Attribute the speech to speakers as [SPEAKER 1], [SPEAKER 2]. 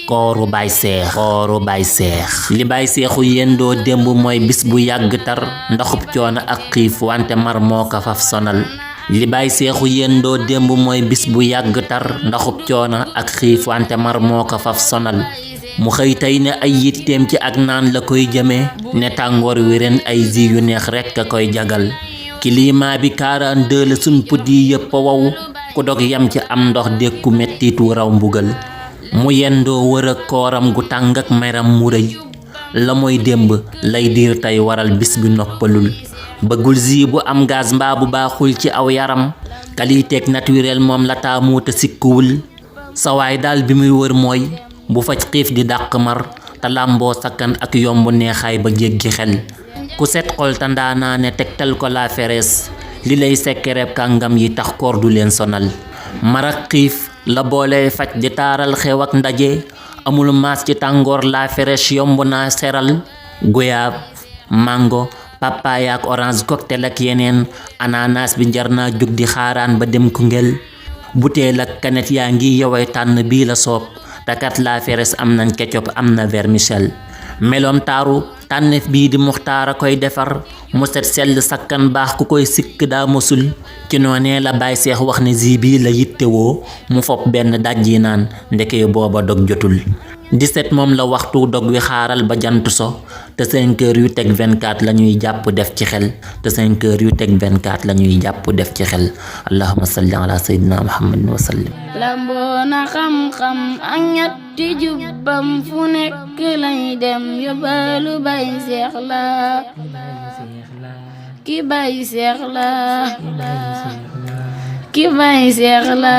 [SPEAKER 1] kooru Baay Seex li Baay Seexu yendoo démb mooy bis bu yàgg tar ndaxub coono ak xiif wante mar moo ko faf sonal li Baay Seexu yendoo démb mooy bis bu yàgg tar ndaxub coono ak xiif wante mar moo ko faf sonal mu xëy tey ne ay yitteem ci ak naan la koy jëmee ne tàngoor wi ren ay ji yu neex rekk a koy jagal climat bi 42 la sun put yi yëpp a wow ku dog yam ci am ndox dékku mettitu raw mbugal mu yendoo wër ak kooram gu tàng ak meram mu rëy la mooy démb lay diir tey waral bis bi noppalul bëggul ji bu am gaz mbaa bu baaxul ci aw yaram qualité naturel moom la taamu te sikkuwul sa waay daal bi muy wër mooy bu faj xiif di dàq mar te làmboo sakkan ak yomb neexaay ba jéggi xel ku set xol te ndaanaa ne tegtal ko la ferees li lay sekkereb kàngam yi tax koor du leen sonal mar ak xiif la boole faj di taaral xew ak ndaje amul maas ci tàngoor la ferees yomb naa seral goyaab mango papaya ak orange cocktail ak yeneen ananas bi njar naa jóg di xaaraan ba dem Koungheul butéel ak kanet yaa ngi yoway tànn bii la soob takat la feres am nañ ketchup am na vermicelle meloom taaru tànneef bii di muxtaara koy defar mu set sell sakkan baax ku koy sikk daa mosul ci noonee la Baay Seex wax ne ji bii la yittewoo mu fopp benn dajji naan ndeke booba dog jotul 17 moom la waxtu dog wi xaaral ba jant so te 5 heures yu teg 24 la ñuy jàpp def ci xel te 5 heures yu teg 24 la ñuy jàpp def ci xel allahumma salli ala sayyidina muhammadin wa sallim
[SPEAKER 2] lamboona xam-xam ak ñetti jubbam fu nekk lay dem yóbbalu Baay Seex la ki Baay Seex la ki Baay Seex la